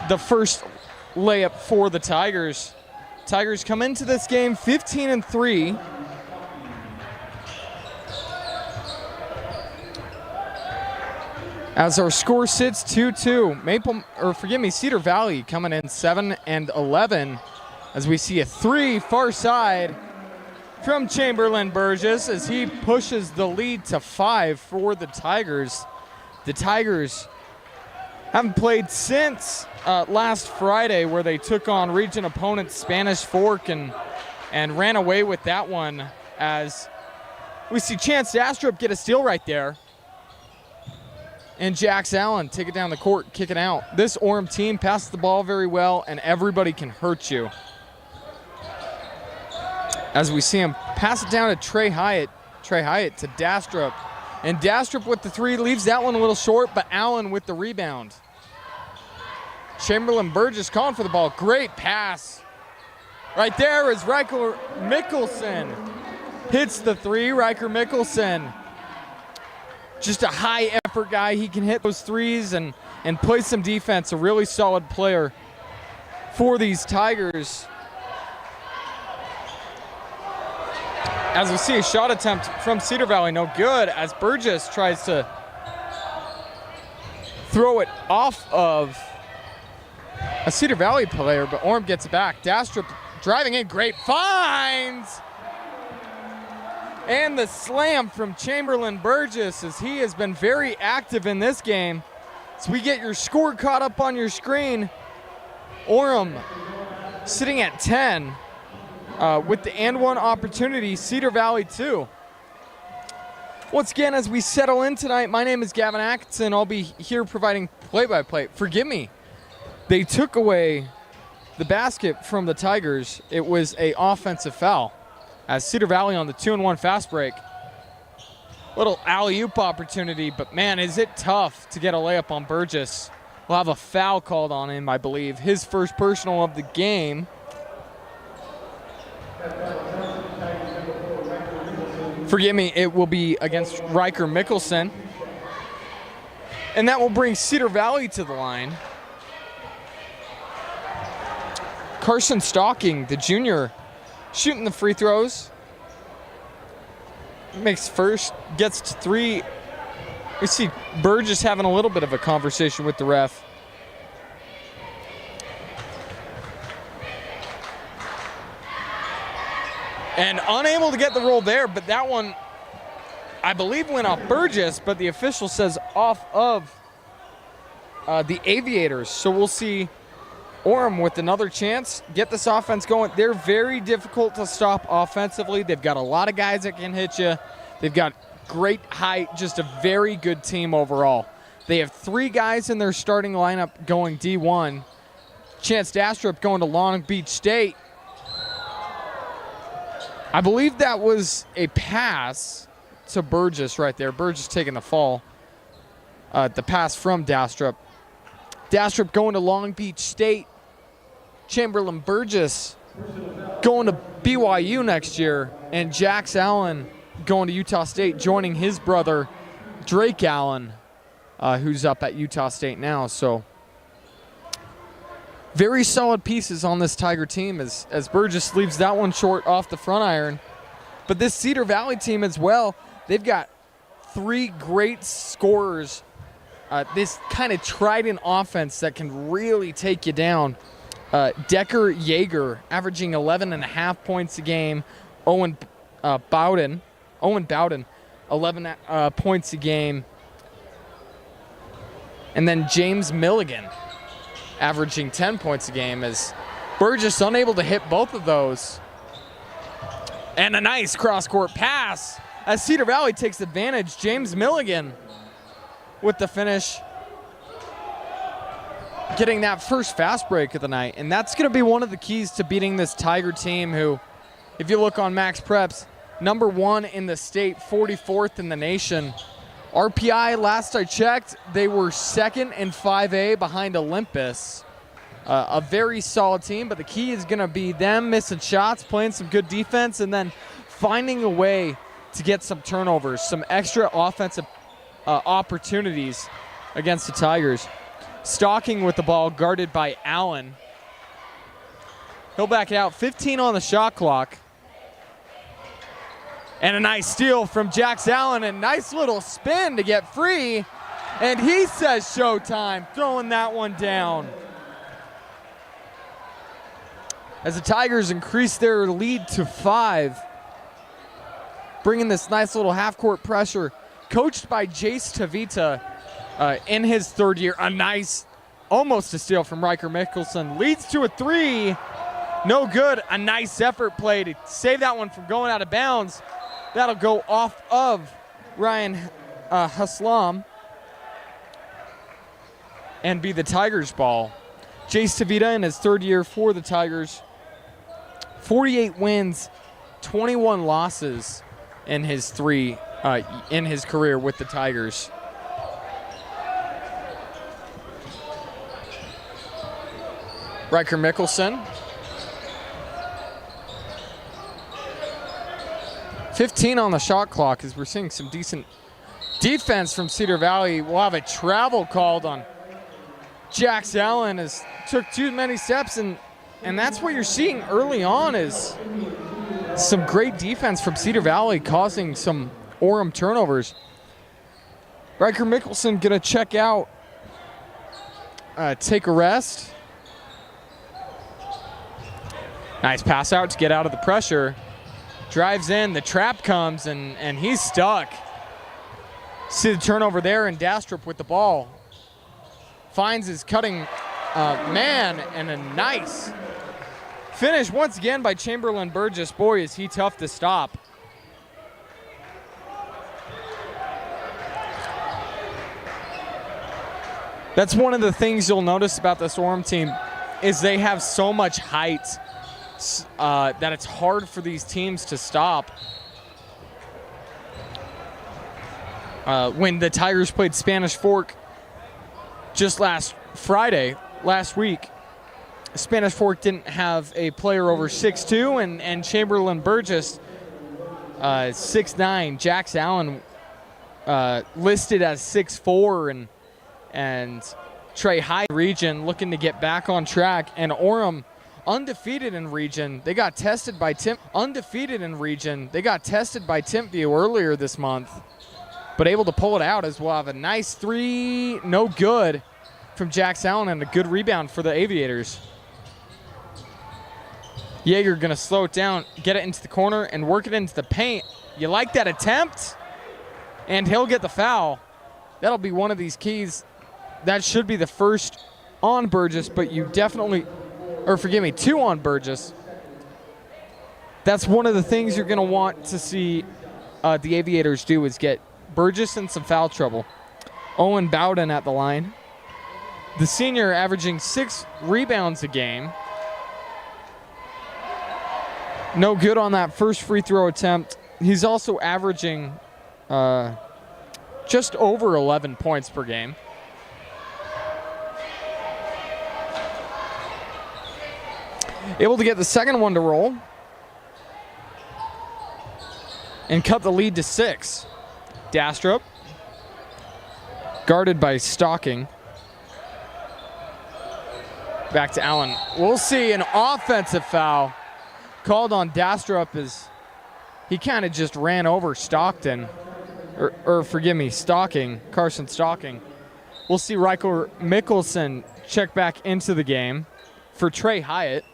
the first layup for the Tigers. Tigers come into this game 15-3. As our score sits 2-2. Cedar Valley coming in 7-11. As we see a three far side from Chamberlain Burgess as he pushes the lead to 5 for the Tigers. The Tigers haven't played since last Friday, where they took on region opponent Spanish Fork and ran away with that one, as we see Chance Dastrup get a steal right there. And Jax Allen take it down the court, kick it out. This Orem team passes the ball very well, and everybody can hurt you. As we see him pass it down to Trey Hyatt to Dastrup. And Dastrup with the three leaves that one a little short, but Allen with the rebound. Chamberlain Burgess calling for the ball. Great pass. Right there is Riker Mickelson. Hits the three, Riker Mickelson. Just a high effort guy. He can hit those threes and play some defense. A really solid player for these Tigers. As we see a shot attempt from Cedar Valley, no good, as Burgess tries to throw it off of a Cedar Valley player, but Orem gets it back. Dastrup driving in, great finds! And the slam from Chamberlain Burgess, as he has been very active in this game. So we get your score caught up on your screen. Orem sitting at 10 with the and one opportunity, Cedar Valley 2. Once again, as we settle in tonight, my name is Gavin Atkinson. I'll be here providing play-by-play. Forgive me, they took away the basket from the Tigers. It was an offensive foul. As Cedar Valley on the 2-1 fast break. Little alley-oop opportunity, but man, is it tough to get a layup on Burgess. We'll have a foul called on him, I believe. His first personal of the game. Forgive me, it will be against Riker Mickelson. And that will bring Cedar Valley to the line. Carson Stocking, the junior, shooting the free throws. Makes first, gets to 3. We see Burgess having a little bit of a conversation with the ref. And unable to get the roll there, but that one, I believe, went off Burgess, but the official says off of the Aviators. So we'll see Orem with another chance, get this offense going. They're very difficult to stop offensively. They've got a lot of guys that can hit you. They've got great height, just a very good team overall. They have 3 guys in their starting lineup going D1. Chance Dastrup going to Long Beach State. I believe that was a pass to Burgess right there. Burgess taking the fall. The pass from Dastrup. Dastrup going to Long Beach State. Chamberlain Burgess going to BYU next year. And Jax Allen going to Utah State, joining his brother, Drake Allen, who's up at Utah State now. So very solid pieces on this Tiger team as Burgess leaves that one short off the front iron. But this Cedar Valley team as well, they've got 3 great scorers. This kind of trident offense that can really take you down. Decker Yeager averaging 11.5 points a game. Owen Bowden, 11 points a game. And then James Milligan averaging 10 points a game, as Burgess unable to hit both of those. And a nice cross-court pass as Cedar Valley takes advantage. James Milligan with the finish, getting that first fast break of the night. And that's going to be one of the keys to beating this Tiger team, who, if you look on Max Preps, #1 in the state, 44th in the nation. RPI, last I checked, they were 2nd in 5A behind Olympus. A very solid team, but the key is going to be them missing shots, playing some good defense, and then finding a way to get some turnovers, some extra offensive opportunities against the Tigers. Stalking with the ball, guarded by Allen. He'll back it out. 15 on the shot clock. And a nice steal from Jax Allen. A nice little spin to get free. And he says showtime, throwing that one down. As the Tigers increase their lead to 5. Bringing this nice little half-court pressure. Coached by Jace Tavita in his 3rd year. A nice, almost a steal from Riker Mickelson. Leads to a 3. No good. A nice effort play to save that one from going out of bounds. That'll go off of Ryan Haslam and be the Tigers' ball. Jace Tavita in his 3rd year for the Tigers. 48 wins, 21 losses in his career with the Tigers. Riker Mickelson. 15 on the shot clock as we're seeing some decent defense from Cedar Valley. We'll have a travel called on Jax Allen as took too many steps, and that's what you're seeing early on is some great defense from Cedar Valley causing some Orem turnovers. Riker Mickelson gonna check out, take a rest. Nice pass out to get out of the pressure. Drives in, the trap comes, and he's stuck. See the turnover there, and Dastrup with the ball. Finds his cutting man, and a nice finish once again by Chamberlain Burgess. Boy, is he tough to stop. That's one of the things you'll notice about this Orem team is they have so much height that it's hard for these teams to stop. When the Tigers played Spanish Fork just last week, Spanish Fork didn't have a player over 6'2", and Chamberlain Burgess 6'9". Jax Allen listed as 6'4", and Trey High region looking to get back on track, and Orem undefeated in region. They got tested by Timpview earlier this month, but able to pull it out as well. Have a nice 3, no good from Jax Allen, and a good rebound for the Aviators. Yeager gonna slow it down, get it into the corner, and work it into the paint. You like that attempt? And he'll get the foul. That'll be one of these keys. That should be the first on Burgess, but you definitely, or forgive me, 2 on Burgess. That's one of the things you're gonna want to see the Aviators do is get Burgess in some foul trouble. Owen Bowden at the line. The senior averaging 6 rebounds a game. No good on that first free throw attempt. He's also averaging just over 11 points per game. Able to get the second one to roll and cut the lead to 6. Dastrup, guarded by Stocking. Back to Allen. We'll see an offensive foul called on Dastrup as he kind of just ran over Stockton. Or forgive me, Stocking, Carson Stocking. We'll see Riker Mickelson check back into the game for Trey Hyatt.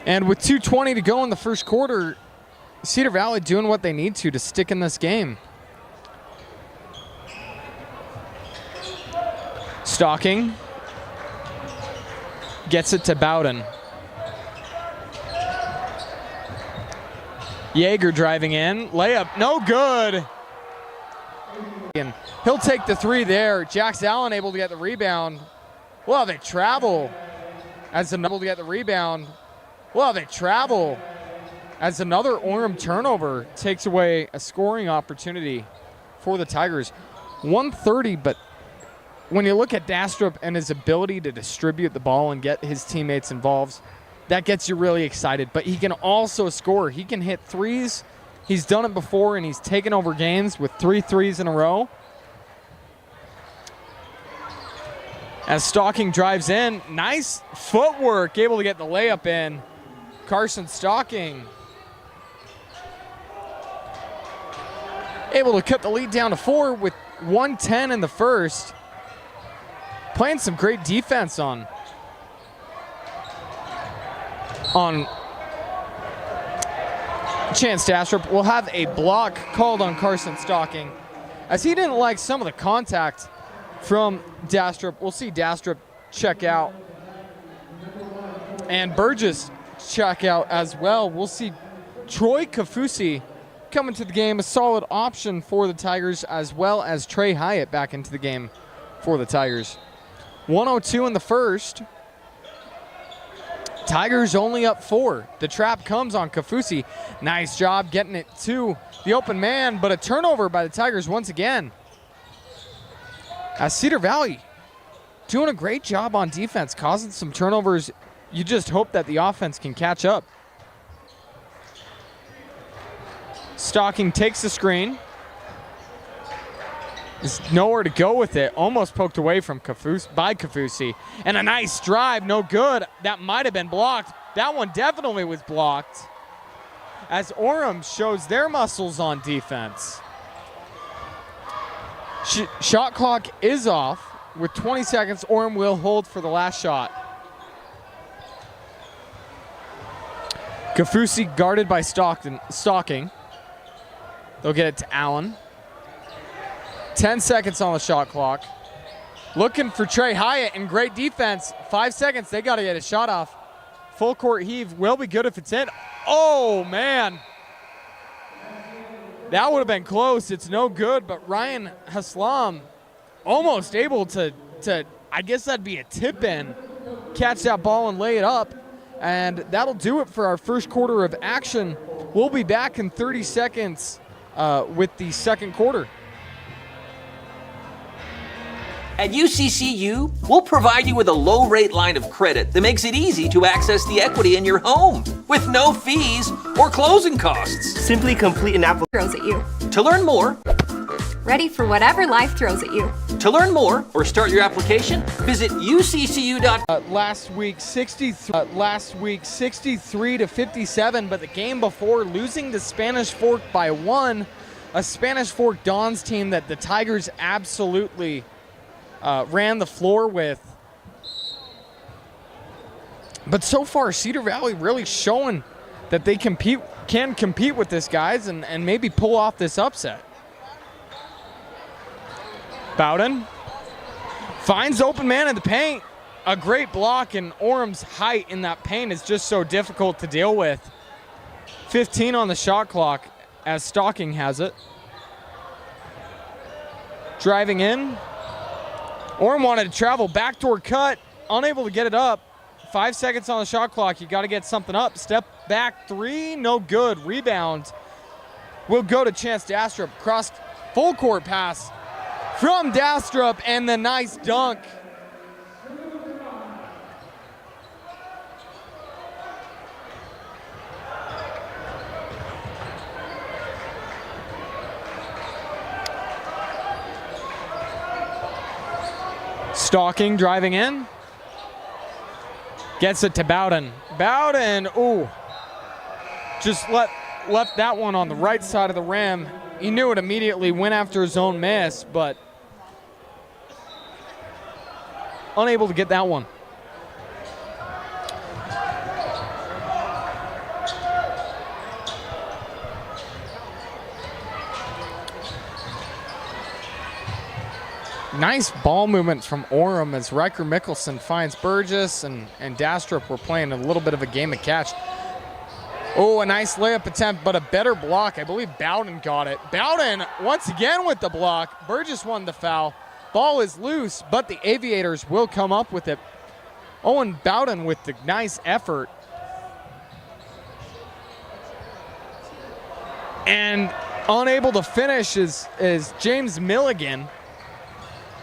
And with 2:20 to go in the first quarter, Cedar Valley doing what they need to stick in this game. Stocking gets it to Bowden. Yeager driving in, layup, no good. And he'll take the 3 there. Jax Allen able to get the rebound. Well, they travel as another to get the rebound. Well, they travel as another Orem turnover takes away a scoring opportunity for the Tigers. 130, but when you look at Dastrup and his ability to distribute the ball and get his teammates involved, that gets you really excited. But he can also score. He can hit threes. He's done it before, and he's taken over games with 3 threes in a row. As Stocking drives in, nice footwork, able to get the layup in. Carson Stocking able to cut the lead down to 4 with 1:10 in the first. Playing some great defense on Chance Dastrup. Will have a block called on Carson Stocking, as he didn't like some of the contact from Dastrup. We'll see Dastrup check out and Burgess check out as well. We'll see Troy Kafusi coming to the game, a solid option for the Tigers, as well as Trey Hyatt back into the game for the Tigers. 1:02 in the first. Tigers only up 4. The trap comes on Kafusi. Nice job getting it to the open man, but a turnover by the Tigers once again. As Cedar Valley doing a great job on defense, causing some turnovers. You just hope that the offense can catch up. Stocking takes the screen. There's nowhere to go with it. Almost poked away from Kafusi. And a nice drive, no good. That might have been blocked. That one definitely was blocked, as Orem shows their muscles on defense. Shot clock is off with 20 seconds. Orem will hold for the last shot. Kafusi guarded by Stocking. They'll get it to Allen. 10 seconds on the shot clock. Looking for Trey Hyatt, and great defense. 5 seconds, they got to get a shot off. Full court heave will be good if it's in. Oh, man. That would have been close. It's no good, but Ryan Haslam almost able to, I guess that'd be a tip in, catch that ball and lay it up. And that'll do it for our first quarter of action. We'll be back in 30 seconds with the second quarter. At UCCU, we'll provide you with a low-rate line of credit that makes it easy to access the equity in your home with no fees or closing costs. Simply complete an application. Throws at you. To learn more, Ready for whatever life throws at you. To learn more or start your application, visit uccu.com. Last week 63 to 57, but the game before losing to Spanish Fork by 1, a Spanish Fork Dons team that the Tigers absolutely ran the floor with. But so far, Cedar Valley really showing that they can compete with this, guys, and maybe pull off this upset. Bowden finds open man in the paint. A great block, and Orem's height in that paint is just so difficult to deal with. 15 on the shot clock as Stocking has it. Driving in. Orem wanted to travel, backdoor cut, unable to get it up. 5 seconds on the shot clock. You got to get something up. Step back three, no good. Rebound will go to Chance Dastrup. Cross full court pass from Dastrup, and the nice dunk. Stocking driving in. Gets it to Bowden. Bowden, ooh. Just left that one on the right side of the rim. He knew it immediately, went after his own miss, but unable to get that one. Nice ball movement from Orem as Riker Mickelson finds Burgess, and Dastrup were playing a little bit of a game of catch. Oh, a nice layup attempt, but a better block. I believe Bowden got it. Bowden once again with the block. Burgess won the foul. Ball is loose, but the Aviators will come up with it. Owen Bowden with the nice effort. And unable to finish is James Milligan,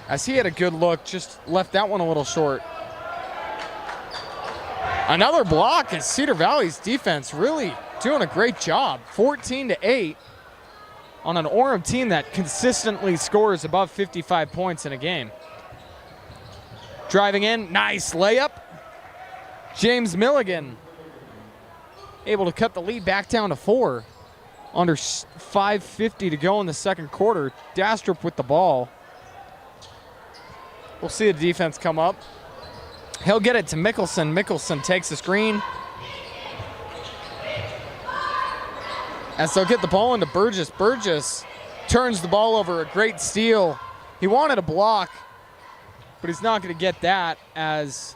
as he had a good look, just left that one a little short. Another block as Cedar Valley's defense really doing a great job. 14-8 on an Orem team that consistently scores above 55 points in a game. Driving in, nice layup. James Milligan able to cut the lead back down to 4. Under 5:50 to go in the second quarter. Dastrup with the ball. We'll see the defense come up. He'll get it to Mickelson. Mickelson takes the screen. And so get the ball into Burgess. Burgess turns the ball over. A great steal. He wanted a block, but he's not going to get that, as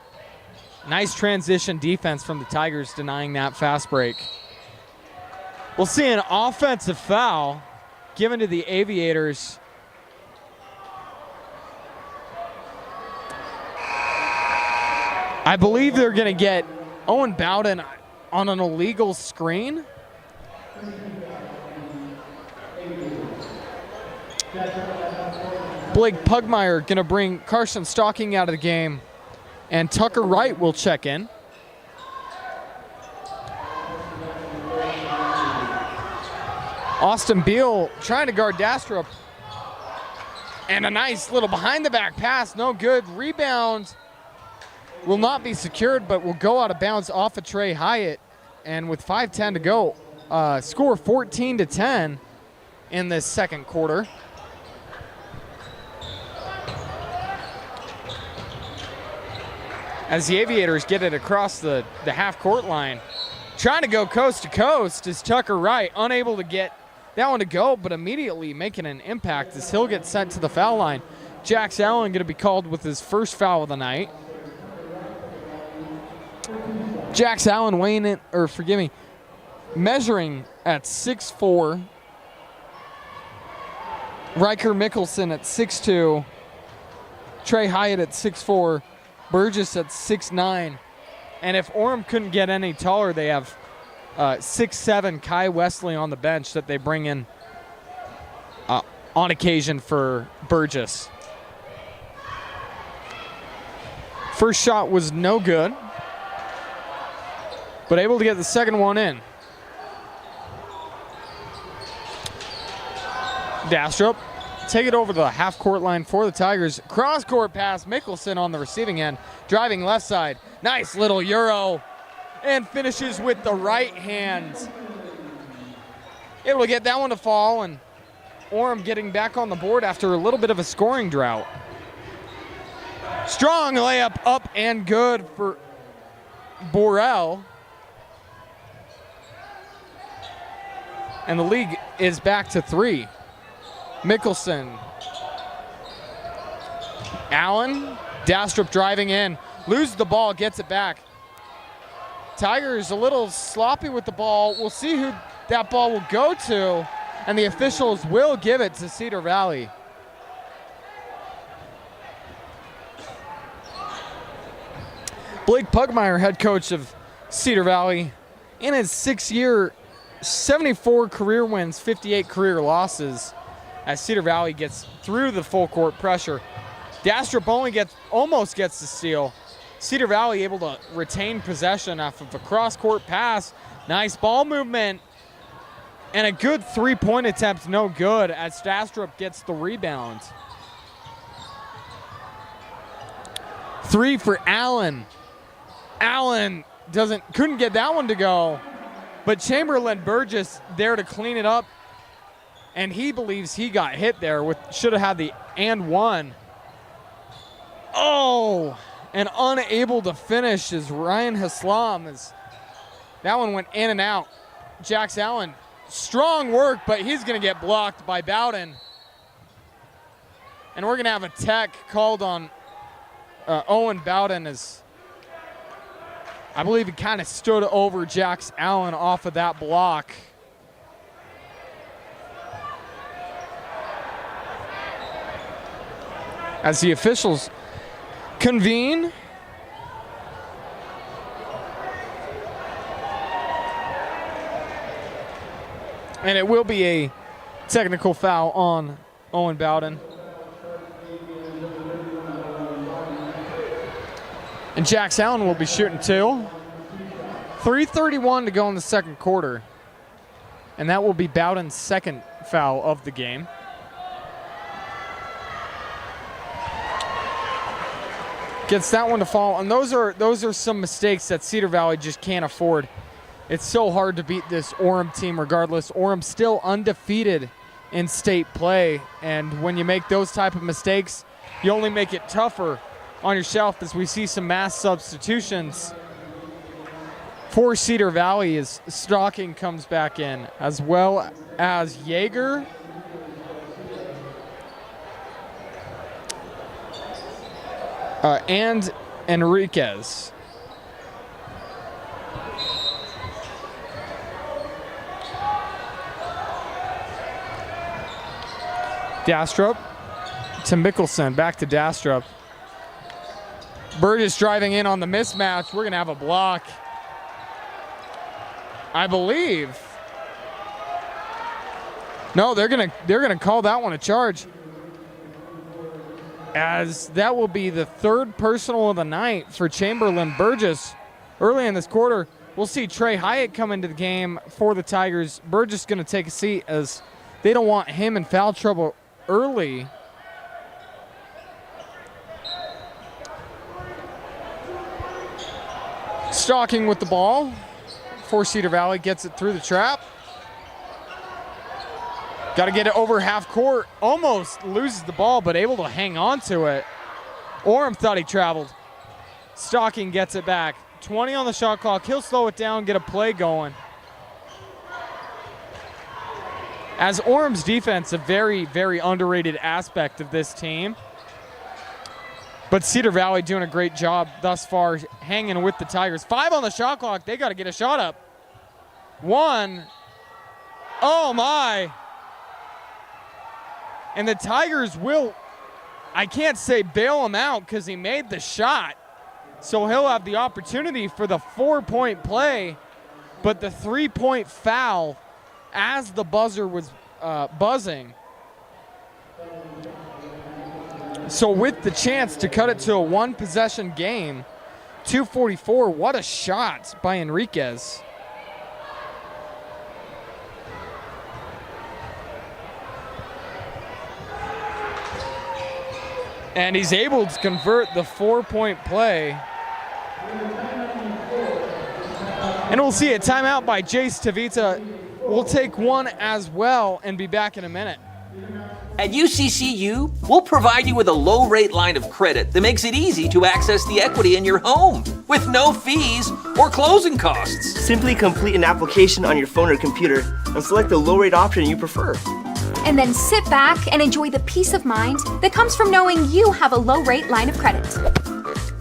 nice transition defense from the Tigers denying that fast break. We'll see an offensive foul given to the Aviators. I believe they're going to get Owen Bowden on an illegal screen. Blake Pugmire going to bring Carson Stocking out of the game, and Tucker Wright will check in. Austin Beal trying to guard Dastrup. And a nice little behind the back pass, no good. Rebound will not be secured, but will go out of bounds off of Trey Hyatt. And with 5:10 to go, score 14-10 in this second quarter. As the Aviators get it across the half-court line. Trying to go coast to coast is Tucker Wright, unable to get that one to go, but immediately making an impact as he'll get sent to the foul line. Jax Allen going to be called with his first foul of the night. Jax Allen measuring at 6'4". Riker Mickelson at 6'2". Trey Hyatt at 6'4". Burgess at 6'9". And if Orem couldn't get any taller, they have 6'7" Kai Wesley on the bench that they bring in on occasion for Burgess. First shot was no good, but able to get the second one in. Dastrup take it over the half-court line for the Tigers. Cross-court pass, Mickelson on the receiving end, driving left side. Nice little Euro, and finishes with the right hand. Able to get that one to fall, and Orem getting back on the board after a little bit of a scoring drought. Strong layup up and good for Borrell. And the league is back to 3. Mickelson. Allen. Dastrup driving in. Loses the ball, gets it back. Tigers a little sloppy with the ball. We'll see who that ball will go to, and the officials will give it to Cedar Valley. Blake Pugmire, head coach of Cedar Valley, in his 6-year, 74 career wins, 58 career losses, as Cedar Valley gets through the full court pressure. Dastrup almost gets the steal. Cedar Valley able to retain possession off of a cross-court pass. Nice ball movement. And a good three-point attempt, no good, as Dastrup gets the rebound. 3 for Allen. Allen couldn't get that one to go, but Chamberlain Burgess there to clean it up, and he believes he got hit there. Should have had the and one. Oh, and unable to finish is Ryan Haslam. That one went in and out. Jax Allen, strong work, but he's going to get blocked by Bowden. And we're going to have a tech called on Owen Bowden, as I believe he kind of stood over Jax Allen off of that block. As the officials convene. And it will be a technical foul on Owen Bowden. And Jax Allen will be shooting 2. 3:31 to go in the second quarter. And that will be Bowden's second foul of the game. Gets that one to fall, and those are some mistakes that Cedar Valley just can't afford. It's so hard to beat this Orem team regardless. Orem still undefeated in state play, and when you make those type of mistakes, you only make it tougher on yourself, as we see some mass substitutions for Cedar Valley as Stocking comes back in, as well as Yeager. And Enriquez. Dastrup to Mickelson, back to Dastrup. Burgess driving in on the mismatch. We're gonna have a block, I believe. No, they're gonna call that one a charge, as that will be the third personal of the night for Chamberlain Burgess. Early in this quarter, we'll see Trey Hyatt come into the game for the Tigers. Burgess gonna take a seat, as they don't want him in foul trouble early. Stocking with the ball for Cedar Valley, gets it through the trap. Got to get it over half court. Almost loses the ball, but able to hang on to it. Orem thought he traveled. Stocking gets it back. 20 on the shot clock. He'll slow it down, get a play going. As Orem's defense, a very, very underrated aspect of this team. But Cedar Valley doing a great job thus far, hanging with the Tigers. 5 on the shot clock. They got to get a shot up. 1. Oh, my. And the Tigers will, I can't say bail him out because he made the shot. So he'll have the opportunity for the 4-point play. But the 3-point foul as the buzzer was buzzing. So with the chance to cut it to a 1-possession game, 2:44, what a shot by Enriquez. And he's able to convert the 4-point play. And we'll see a timeout by Jace Tavita. We'll take one as well and be back in a minute. At UCCU, we'll provide you with a low-rate line of credit that makes it easy to access the equity in your home with no fees or closing costs. Simply complete an application on your phone or computer and select the low-rate option you prefer. And then sit back and enjoy the peace of mind that comes from knowing you have a low-rate line of credit.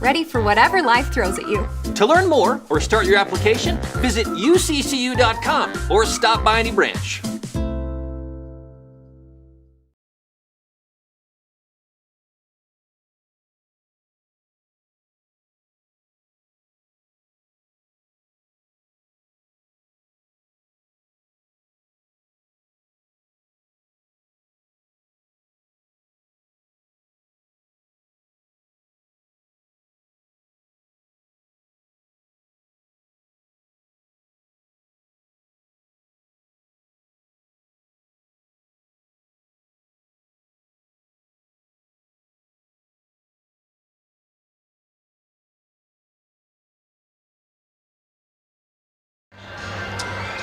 Ready for whatever life throws at you. To learn more or start your application, visit uccu.com or stop by any branch.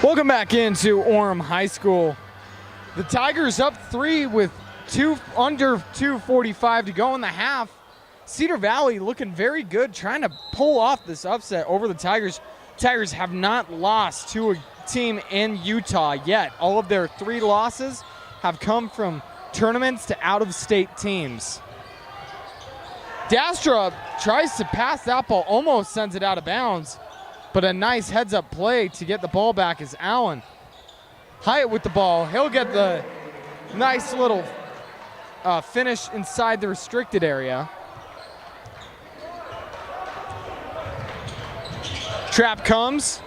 Welcome back into Orem High School. The Tigers up 3 with under 2:45 to go in the half. Cedar Valley looking very good, trying to pull off this upset over the Tigers. Tigers have not lost to a team in Utah yet. All of their 3 losses have come from tournaments to out-of-state teams. Dastrup tries to pass that ball, almost sends it out of bounds. But a nice heads-up play to get the ball back is Allen. Hyatt with the ball. He'll get the nice little finish inside the restricted area. Trap comes.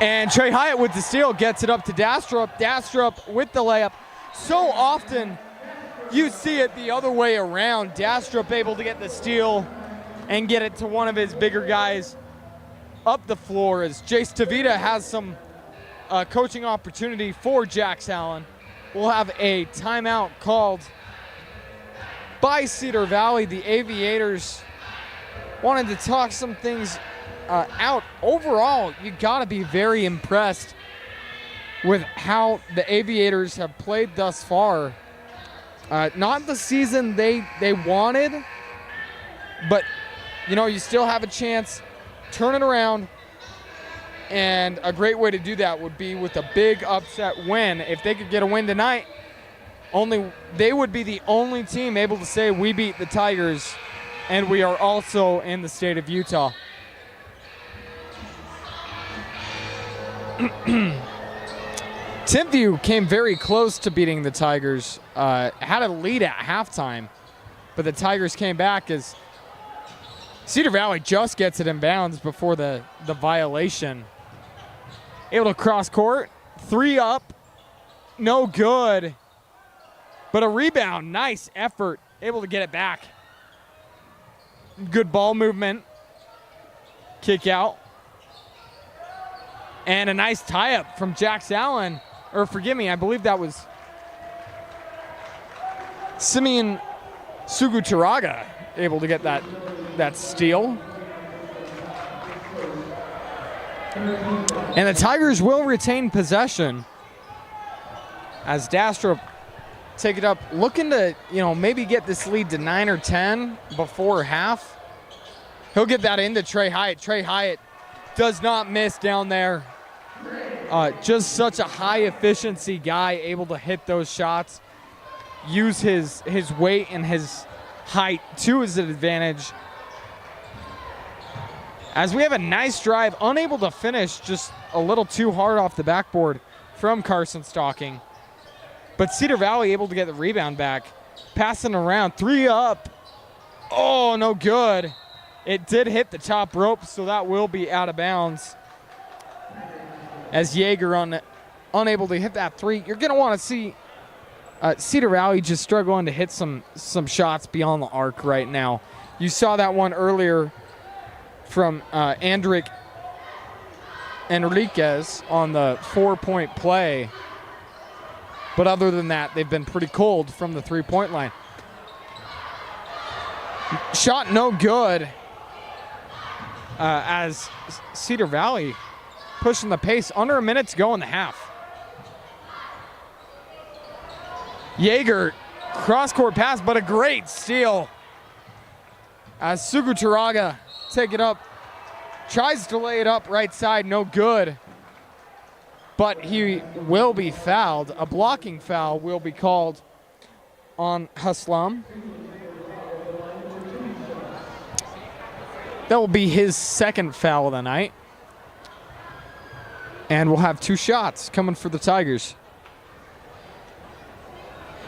And Trey Hyatt with the steal gets it up to Dastrup. Dastrup with the layup. So often you see it the other way around. Dastrup able to get the steal and get it to one of his bigger guys up the floor, as Jace Tavita has some coaching opportunity for Jax Allen. We'll have a timeout called by Cedar Valley. The Aviators wanted to talk some things out. Overall, you got to be very impressed with how the Aviators have played thus far. Not the season they wanted, but you still have a chance. Turn it around, and a great way to do that would be with a big upset win. If they could get a win tonight, they would be the only team able to say we beat the Tigers, and we are also in the state of Utah. Timpview came very close to beating the Tigers, had a lead at halftime, but the Tigers came back as Cedar Valley just gets it in bounds before the violation. Able to cross court, 3 up, no good, but a rebound, nice effort, able to get it back. Good ball movement, kick out, and a nice tie-up from Jax Allen, or forgive me, I believe that was Simeon Suguturaga able to get that steal. And the Tigers will retain possession as Dastrup take it up, looking to, maybe get this lead to 9 or 10 before half. He'll get that into Trey Hyatt. Trey Hyatt does not miss down there. Just such a high efficiency guy, able to hit those shots, use his weight and his height to his advantage. As we have a nice drive, unable to finish, just a little too hard off the backboard from Carson Stocking. But Cedar Valley able to get the rebound back. Passing around, 3 up. Oh, no good. It did hit the top rope, so that will be out of bounds. As Yeager unable to hit that 3. You're going to want to see Cedar Valley just struggling to hit some shots beyond the arc right now. You saw that one earlier from Andrick Enriquez on the 4-point play. But other than that, they've been pretty cold from the 3-point line. Shot no good as Cedar Valley pushing the pace. Under a minute to go in the half. Yeager, cross-court pass, but a great steal. As Suguturaga take it up, tries to lay it up right side, no good. But he will be fouled. A blocking foul will be called on Haslam. That will be his second foul of the night. And we'll have 2 shots coming for the Tigers.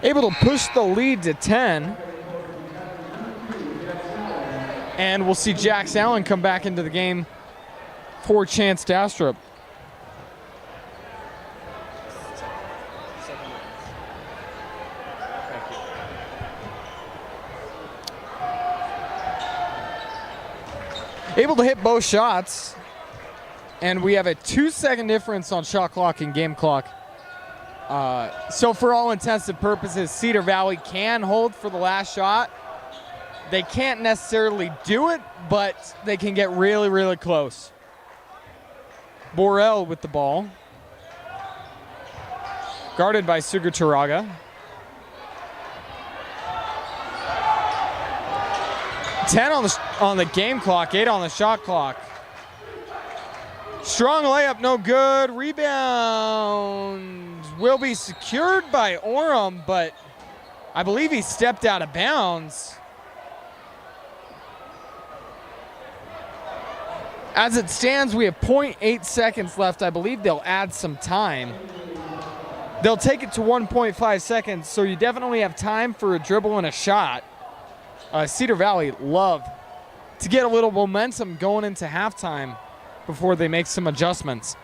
Able to push the lead to 10. And we'll see Jax Allen come back into the game for Chance Dastrup. Able to hit both shots. And we have a 2-second difference on shot clock and game clock. So for all intents and purposes, Cedar Valley can hold for the last shot. They can't necessarily do it, but they can get really, really close. Borrell with the ball. Guarded by Suguturaga. 10 on the game clock, 8 on the shot clock. Strong layup, no good. Rebound will be secured by Orem, but I believe he stepped out of bounds. As it stands, we have 0.8 seconds left. I believe they'll add some time. They'll take it to 1.5 seconds, so you definitely have time for a dribble and a shot. Cedar Valley love to get a little momentum going into halftime before they make some adjustments.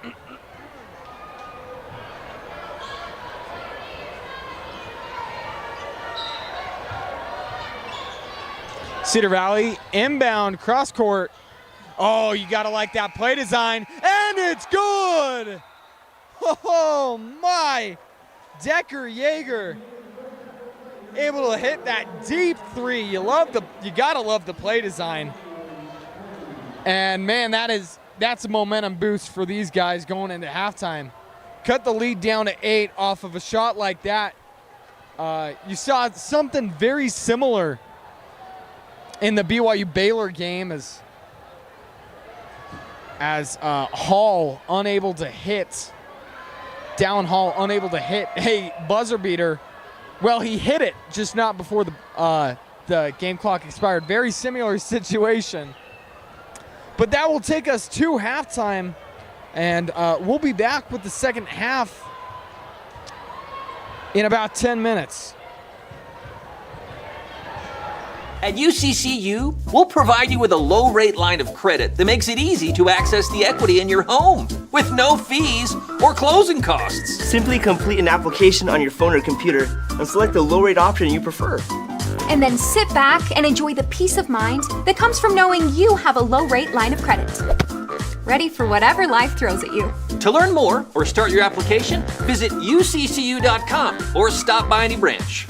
Cedar Valley inbound cross court. Oh, you gotta like that play design, and it's good. Oh my, Decker Yeager able to hit that deep 3. You gotta love the play design. And man, that's a momentum boost for these guys going into halftime. Cut the lead down to 8 off of a shot like that. You saw something very similar in the BYU Baylor game as Hall unable to hit. Down Hall unable to hit a buzzer beater. Well, he hit it, just not before the game clock expired. Very similar situation. But that will take us to halftime, and we'll be back with the second half in about 10 minutes. At UCCU, we'll provide you with a low-rate line of credit that makes it easy to access the equity in your home with no fees or closing costs. Simply complete an application on your phone or computer and select the low-rate option you prefer. And then sit back and enjoy the peace of mind that comes from knowing you have a low-rate line of credit. Ready for whatever life throws at you. To learn more or start your application, visit uccu.com or stop by any branch.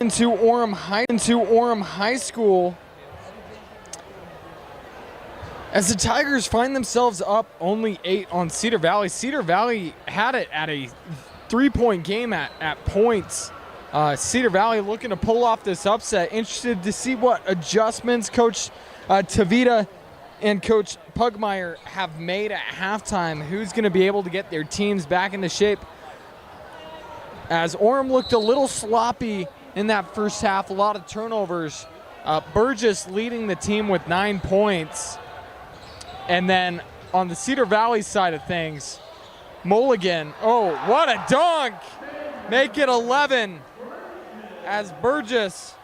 into Orem High School. As the Tigers find themselves up only 8 on Cedar Valley. Cedar Valley had it at a 3-point game at points. Cedar Valley looking to pull off this upset. Interested to see what adjustments Coach Tavita and Coach Pugmire have made at halftime. Who's going to be able to get their teams back into shape? As Orem looked a little sloppy in that first half, a lot of turnovers. Burgess leading the team with 9 points. And then on the Cedar Valley side of things, Mulligan, oh, what a dunk! Make it 11 as Burgess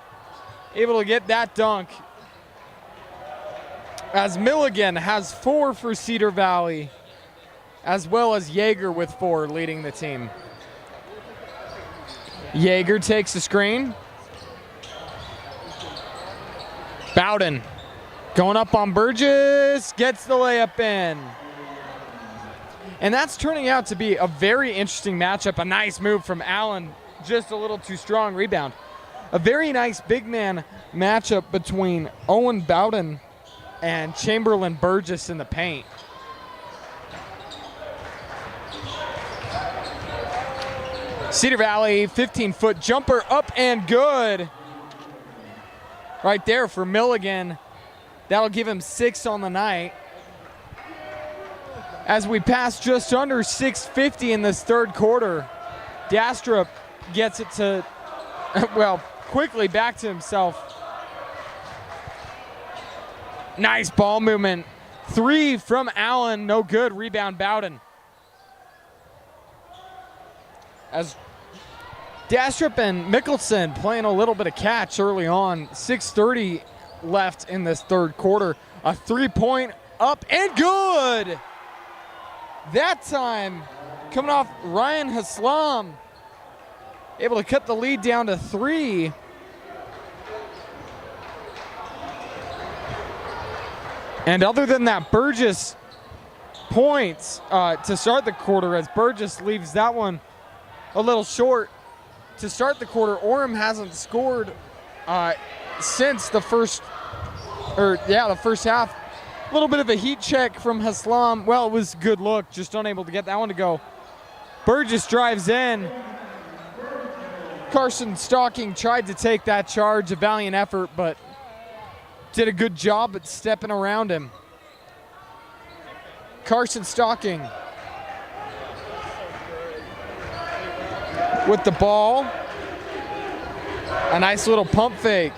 able to get that dunk. As Milligan has 4 for Cedar Valley, as well as Yeager with 4 leading the team. Yeager takes the screen. Bowden going up on Burgess, gets the layup in. And that's turning out to be a very interesting matchup. A nice move from Allen, just a little too strong rebound. A very nice big man matchup between Owen Bowden and Chamberlain Burgess in the paint. Cedar Valley, 15-foot jumper up and good. Right there for Milligan. That'll give him 6 on the night. As we pass just under 6:50 in this third quarter, Dastrup gets it to, well, quickly back to himself. Nice ball movement. 3 from Allen, no good. Rebound Bowden. As Dastrup and Mickelson playing a little bit of catch early on. 6:30 left in this third quarter. A 3-point up and good. That time coming off Ryan Haslam. Able to cut the lead down to 3. And other than that, Burgess points to start the quarter as Burgess leaves that one a little short. To start the quarter, Orem hasn't scored since the first half. A little bit of a heat check from Haslam. Well, it was a good look, just unable to get that one to go. Burgess drives in. Carson Stocking tried to take that charge, a valiant effort, but did a good job at stepping around him. Carson Stocking with the ball. A nice little pump fake.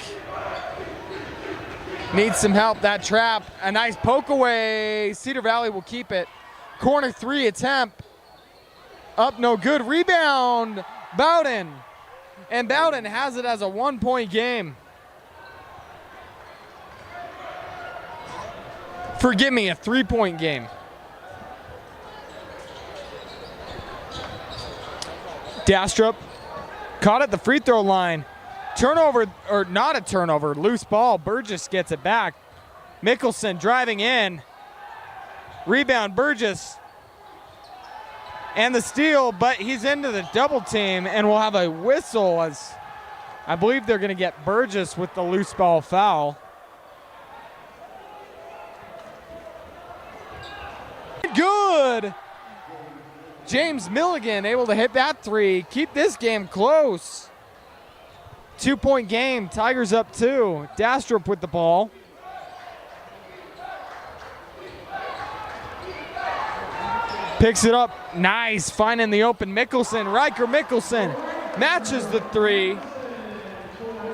Needs some help, that trap. A nice poke away. Cedar Valley will keep it. Corner 3 attempt. Up, no good. Rebound, Bowden. And Bowden has it as a 1-point game. Forgive me, a 3-point game. Dastrup caught at the free throw line. Turnover, or not a turnover, loose ball. Burgess gets it back. Mickelson driving in. Rebound, Burgess. And the steal, but he's into the double team, and we'll have a whistle as I believe they're going to get Burgess with the loose ball foul. Good! James Milligan able to hit that 3. Keep this game close. 2-point game. Tigers up 2. Dastrup with the ball. Picks it up. Nice. Finding the open Mickelson. Riker Mickelson matches the 3.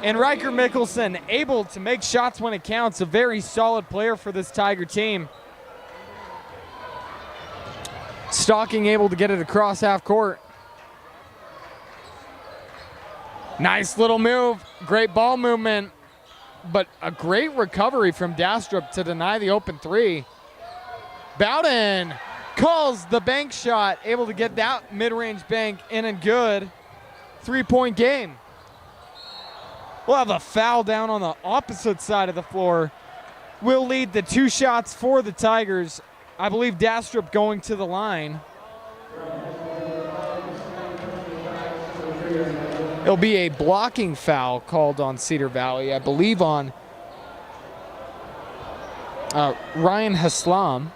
And Riker Mickelson able to make shots when it counts. A very solid player for this Tiger team. Stocking able to get it across half court. Nice little move. Great ball movement. But a great recovery from Dastrup to deny the open 3. Bowden calls the bank shot. Able to get that mid-range bank in and good. 3-point game. We'll have a foul down on the opposite side of the floor. Will lead the 2 shots for the Tigers. I believe Dastrup going to the line. It'll be a blocking foul called on Cedar Valley, I believe on Ryan Haslam.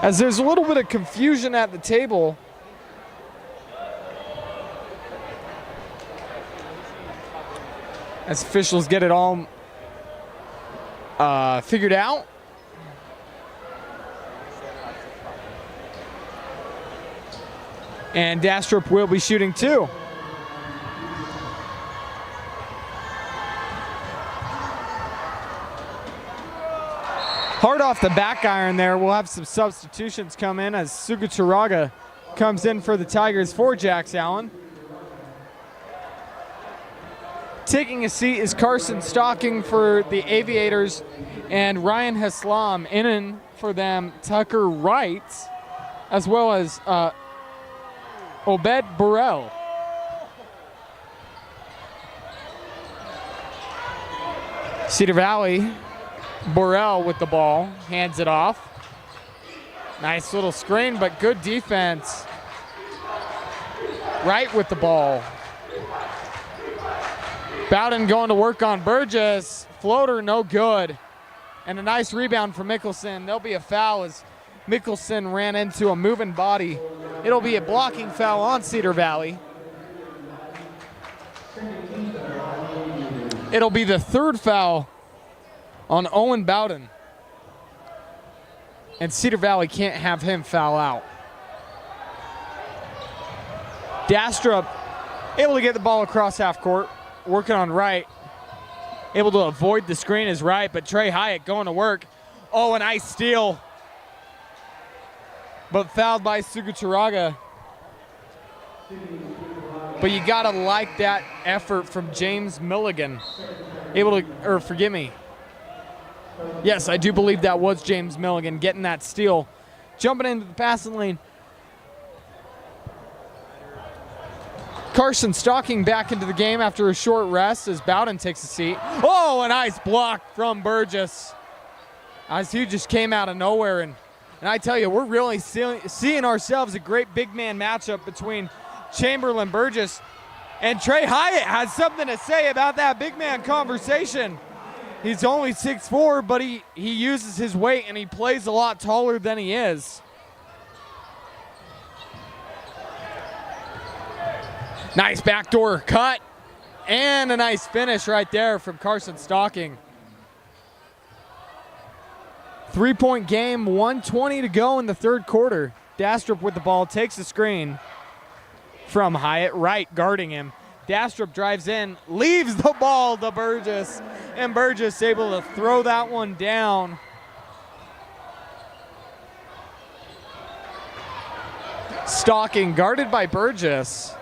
As there's a little bit of confusion at the table. As officials get it all figured out. And Dastrup will be shooting too. Hard off the back iron there. We'll have some substitutions come in as Suguturaga comes in for the Tigers for Jax Allen. Taking a seat is Carson Stocking for the Aviators, and Ryan Haslam in for them, Tucker Wright, as well as Obed Burrell. Cedar Valley, Burrell with the ball, hands it off. Nice little screen, but good defense. Wright with the ball. Bowden going to work on Burgess. Floater, no good. And a nice rebound for Mickelson. There'll be a foul as Mickelson ran into a moving body. It'll be a blocking foul on Cedar Valley. It'll be the third foul on Owen Bowden. And Cedar Valley can't have him foul out. Dastrup able to get the ball across half court. Working on Wright. Able to avoid the screen is Wright, but Trey Hyatt going to work. Oh, a nice steal. But fouled by Suguturaga. But you gotta like that effort from James Milligan. Able to, or forgive me. Yes, I do believe that was James Milligan getting that steal. Jumping into the passing lane. Carson Stocking back into the game after a short rest as Bowden takes a seat. Oh, a nice block from Burgess. As he just came out of nowhere. And I tell you, we're really seeing ourselves a great big man matchup between Chamberlain Burgess. And Trey Hyatt has something to say about that big man conversation. He's only 6'4", but he uses his weight and he plays a lot taller than he is. Nice backdoor cut and a nice finish right there from Carson Stocking. 3-point game, 1:20 to go in the third quarter. Dastrup with the ball, takes the screen from Hyatt. Wright guarding him. Dastrup drives in, leaves the ball to Burgess, and Burgess able to throw that one down. Stocking guarded by Burgess.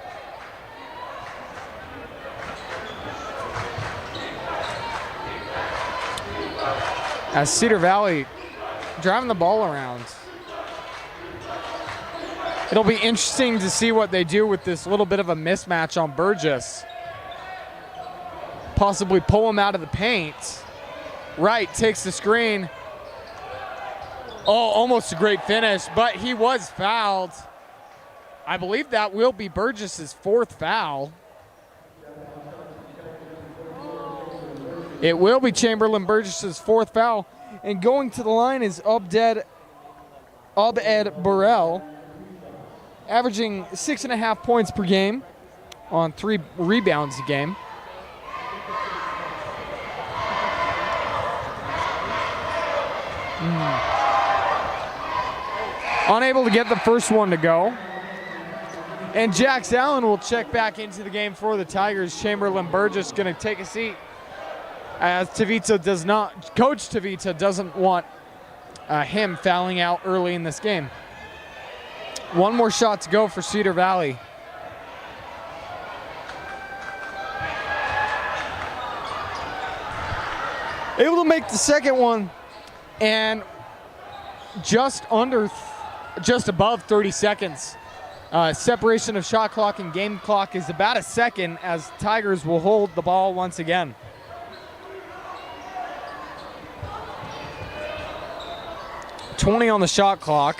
As Cedar Valley driving the ball around. It'll be interesting to see what they do with this little bit of a mismatch on Burgess. Possibly pull him out of the paint. Wright takes the screen. Oh, almost a great finish, but he was fouled. I believe that will be Burgess's fourth foul. It will be Chamberlain Burgess's fourth foul. And going to the line is Obed Burrell, averaging 6.5 points per game on 3 rebounds a game. Unable to get the first one to go. And Jax Allen will check back into the game for the Tigers. Chamberlain Burgess going to take a seat, as Coach Tavita doesn't want him fouling out early in this game. One more shot to go for Cedar Valley. Able to make the second one, and just above 30 seconds. Separation of shot clock and game clock is about a second, as Tigers will hold the ball once again. .20 on the shot clock.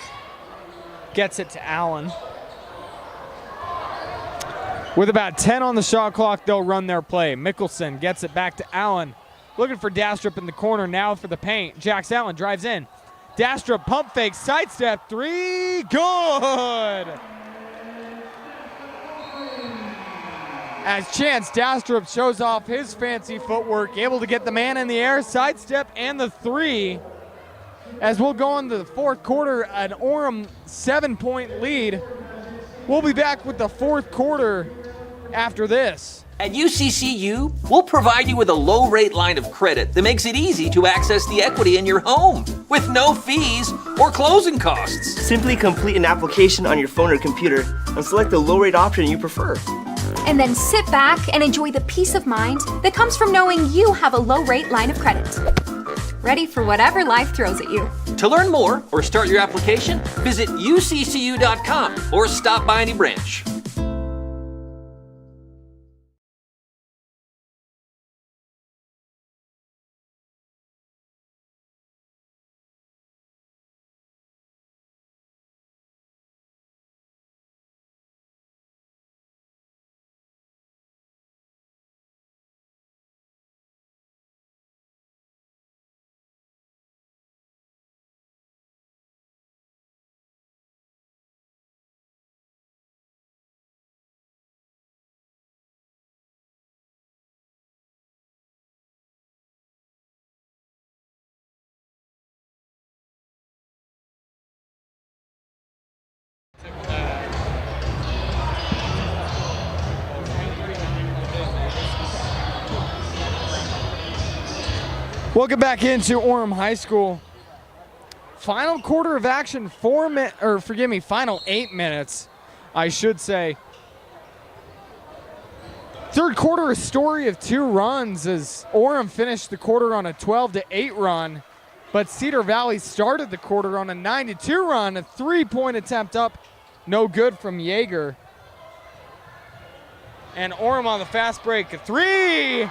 Gets it to Allen. With about 10 on the shot clock, they'll run their play. Mickelson gets it back to Allen. Looking for Dastrup in the corner now for the paint. Jax Allen drives in. Dastrup pump fake, sidestep, three, good! As Chance Dastrup shows off his fancy footwork, able to get the man in the air, sidestep, and the three. As we'll go into the fourth quarter, an Orem 7-point lead. We'll be back with the fourth quarter after this. At UCCU, we'll provide you with a low-rate line of credit that makes it easy to access the equity in your home with no fees or closing costs. Simply complete an application on your phone or computer and select the low-rate option you prefer. And then sit back and enjoy the peace of mind that comes from knowing you have a low-rate line of credit. Ready for whatever life throws at you. To learn more or start your application, visit uccu.com or stop by any branch. Welcome back into Orem High School. Final quarter of action, final 8 minutes, I should say. Third quarter, a story of 2 runs as Orem finished the quarter on a 12-8 run, but Cedar Valley started the quarter on a 9-2 run, a 3-point attempt up, no good from Yeager. And Orem on the fast break, a 3!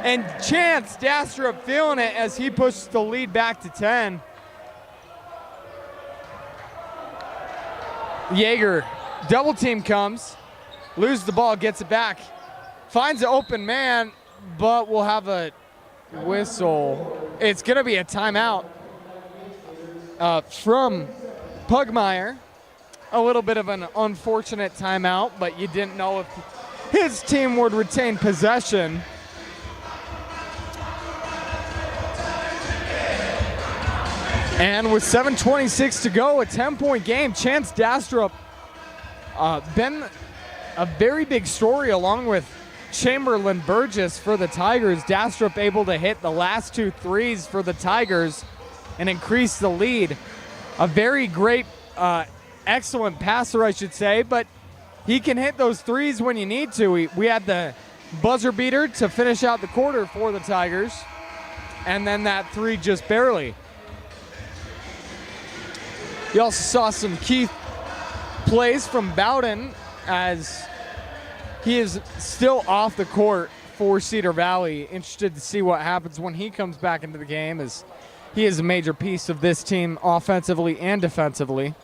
And Chance Dastrup feeling it as he pushes the lead back to 10. Yeager, double team comes, loses the ball, gets it back, finds an open man, but will have a whistle. It's going to be a timeout from Pugmire. A little bit of an unfortunate timeout, but you didn't know if his team would retain possession. And with 7:26 to go, a 10-point game, Chance Dastrup been a very big story along with Chamberlain Burgess for the Tigers. Dastrup able to hit the last 2 threes for the Tigers and increase the lead. A very great, excellent passer, I should say, but he can hit those threes when you need to. We had the buzzer beater to finish out the quarter for the Tigers, and then that 3 just barely. You also saw some key plays from Bowden as he is still off the court for Cedar Valley. Interested to see what happens when he comes back into the game, as he is a major piece of this team offensively and defensively.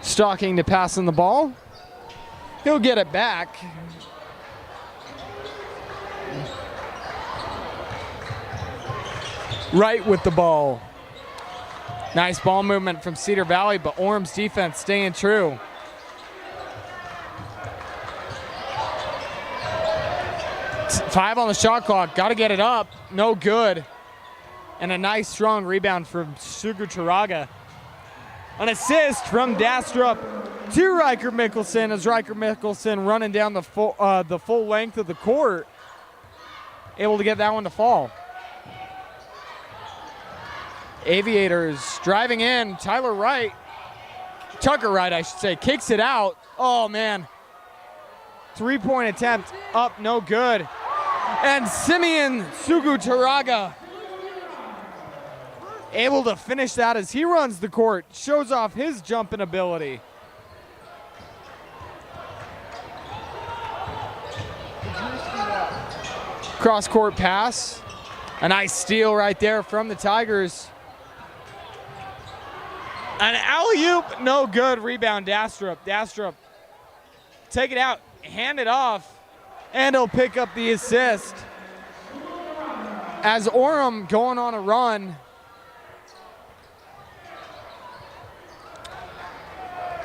Stalking to pass on the ball. He'll get it back. Right with the ball. Nice ball movement from Cedar Valley, but Orem's defense staying true. Five on the shot clock, got to get it up, no good. And a nice strong rebound from Suguturaga. An assist from Dastrup to Riker Mickelson as Riker Mickelson running down the full length of the court, able to get that one to fall. Aviators driving in, Tucker Wright, I should say, kicks it out. Oh man, 3-point attempt up, no good. And Simeon Suguturaga able to finish that as he runs the court, shows off his jumping ability. Cross-court pass, a nice steal right there from the Tigers. An alley-oop, no good. Rebound, Dastrup. Dastrup take it out, hand it off, and he'll pick up the assist. As Orem going on a run.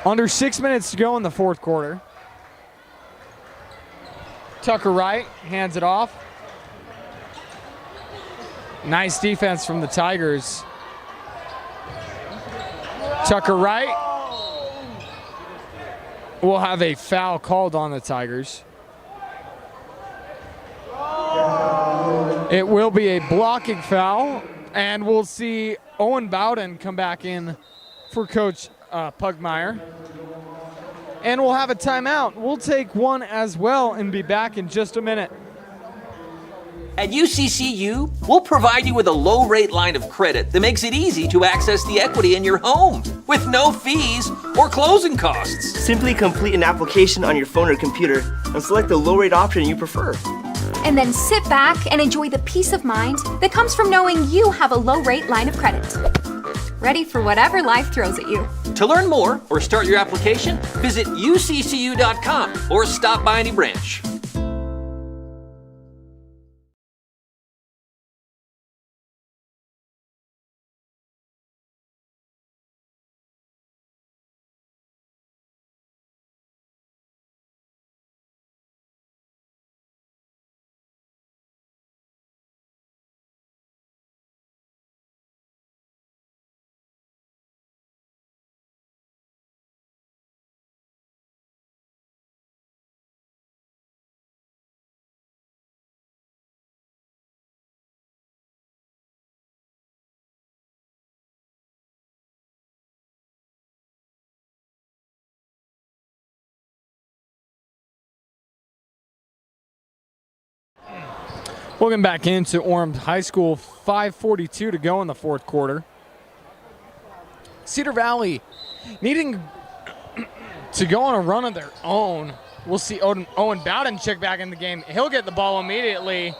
Under 6 minutes to go in the fourth quarter. Tucker Wright hands it off. Nice defense from the Tigers. Tucker Wright will have a foul called on the Tigers. It will be a blocking foul, and we'll see Owen Bowden come back in for Coach Pugmire. And we'll have a timeout. We'll take one as well and be back in just a minute. At UCCU, we'll provide you with a low-rate line of credit that makes it easy to access the equity in your home with no fees or closing costs. Simply complete an application on your phone or computer and select the low-rate option you prefer. And then sit back and enjoy the peace of mind that comes from knowing you have a low-rate line of credit. Ready for whatever life throws at you. To learn more or start your application, visit uccu.com or stop by any branch. Welcome back into Orem High School. 5:42 to go in the fourth quarter. Cedar Valley needing to go on a run of their own. We'll see Owen Bowden check back in the game. He'll get the ball immediately.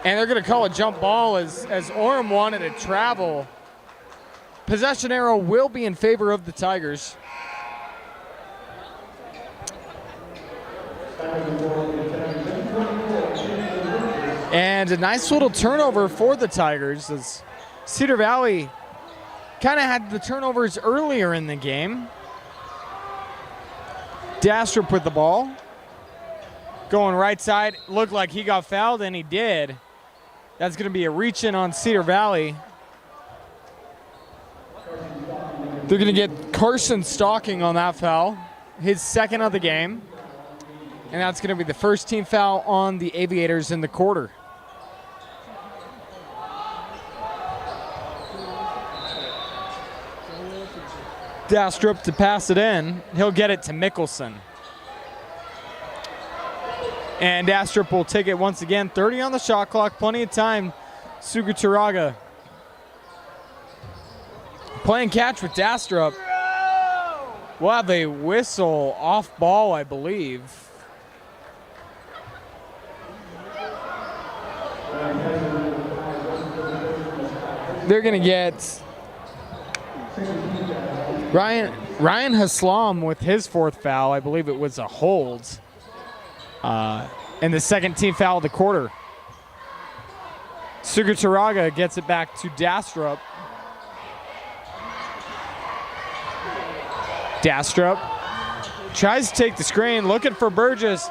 And they're going to call a jump ball as Orem wanted to travel. Possession arrow will be in favor of the Tigers. And a nice little turnover for the Tigers as Cedar Valley kind of had the turnovers earlier in the game. Dastrup with the ball. Going right side. Looked like he got fouled, and he did. That's going to be a reach-in on Cedar Valley. They're going to get Carson Stocking on that foul. His second of the game. And that's going to be the first team foul on the Aviators in the quarter. Dastrup to pass it in. He'll get it to Mickelson. And Dastrup will take it once again. 30 on the shot clock. Plenty of time. Suguturaga playing catch with Dastrup. We'll have a whistle off ball, I believe. They're going to get Ryan Haslam with his fourth foul. I believe it was a hold. And the second team foul of the quarter. Suguturaga gets it back to Dastrup. Dastrup tries to take the screen, looking for Burgess.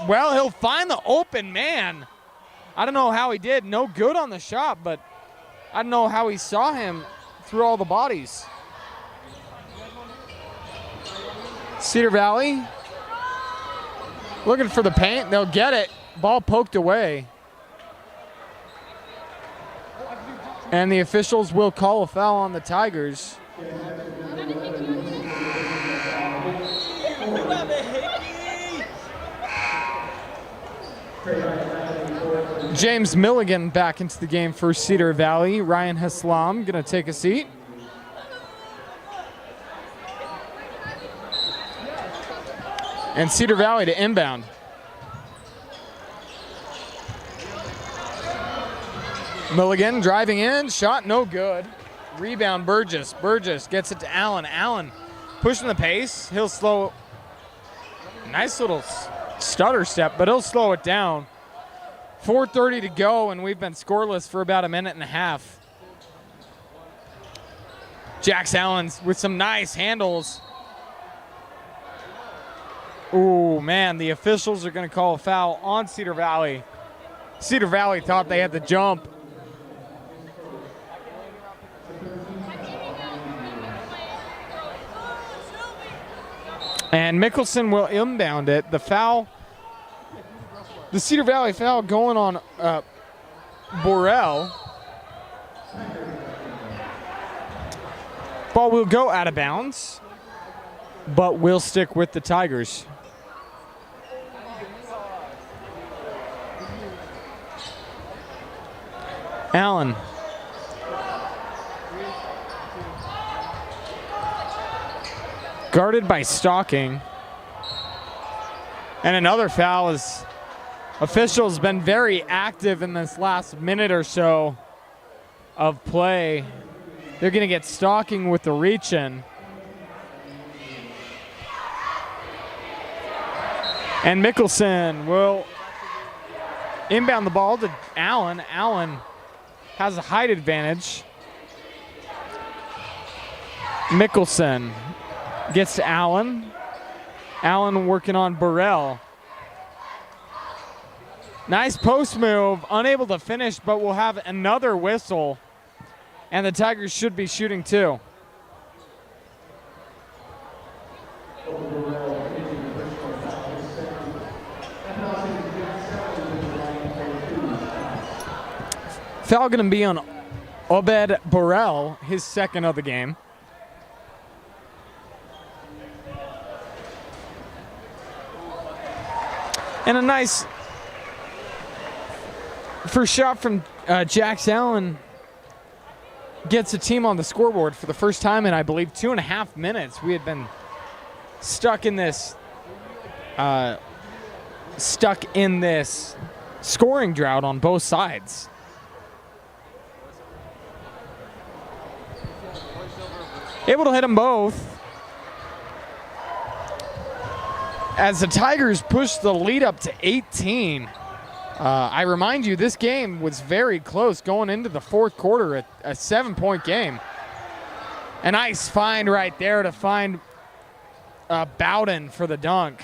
Well, he'll find the open man. I don't know how he did. No good on the shot, but I don't know how he saw him through all the bodies. Cedar Valley looking for the paint. They'll get it. Ball poked away. And the officials will call a foul on the Tigers. James Milligan back into the game for Cedar Valley. Ryan Haslam going to take a seat. And Cedar Valley to inbound. Milligan driving in, shot no good. Rebound Burgess. Burgess gets it to Allen. Allen pushing the pace. He'll slow. Nice little stutter step, but he'll slow it down. 4:30 to go, and we've been scoreless for about a minute and a half. Jax Allen with some nice handles. Ooh, man, the officials are going to call a foul on Cedar Valley. Cedar Valley thought they had the jump. And Mickelson will inbound it. The foul, the Cedar Valley foul going on Borel. Ball will go out of bounds, but will stick with the Tigers. Allen. Guarded by Stocking. And another foul as officials been very active in this last minute or so of play. They're going to get Stocking with the reach in. And Mickelson will inbound the ball to Allen. Allen has a height advantage. Mickelson gets to Allen. Allen working on Burrell. Nice post move, unable to finish, but we'll have another whistle. And the Tigers should be shooting too. Foul going to be on Obed Burrell, his second of the game. And a nice first shot from Jax Allen gets a team on the scoreboard for the first time in, I believe, 2.5 minutes. We had been stuck in this scoring drought on both sides. Able to hit them both as the Tigers push the lead up to 18. I remind you, this game was very close going into the fourth quarter, a 7-point game. A nice find right there to find Bowden for the dunk.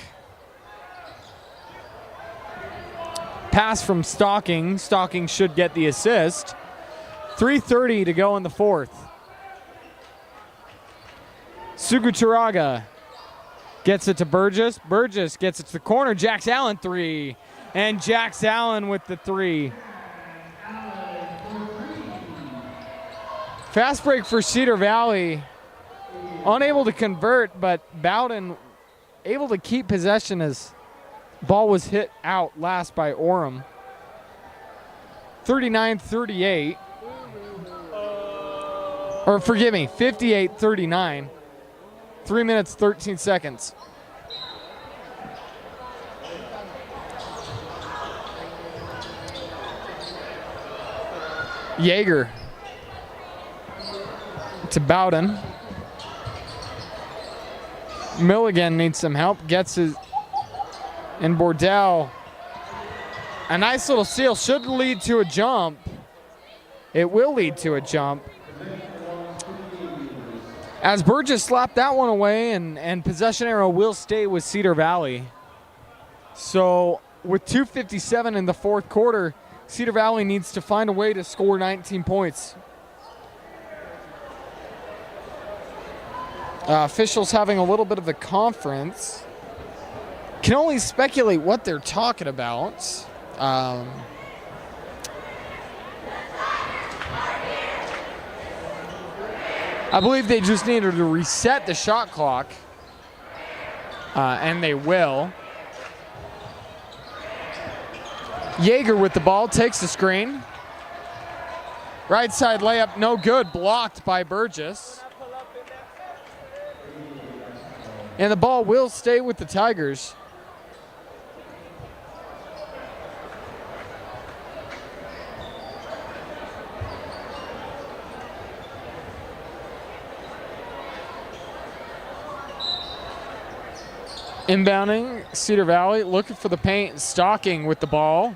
Pass from Stocking. Stocking should get the assist. 3:30 to go in the fourth. Suguturaga gets it to Burgess. Burgess gets it to the corner. Jax Allen three. And Jax Allen with the three. Fast break for Cedar Valley. Unable to convert, but Bowden able to keep possession as ball was hit out last by Orem. 39-38. Or forgive me, 58-39. 3 minutes, 13 seconds. Yeager to Bowden. Milligan needs some help. Gets his. And Bordell. A nice little steal should lead to a jump. It will lead to a jump. As Burgess slapped that one away, and possession arrow will stay with Cedar Valley. So with 2:57 in the fourth quarter, Cedar Valley needs to find a way to score 19 points. Officials having a little bit of a conference. Can only speculate what they're talking about. I believe they just needed to reset the shot clock, and they will. Yeager with the ball, takes the screen. Right side layup, no good, blocked by Burgess. And the ball will stay with the Tigers. Inbounding, Cedar Valley, looking for the paint, stalking with the ball.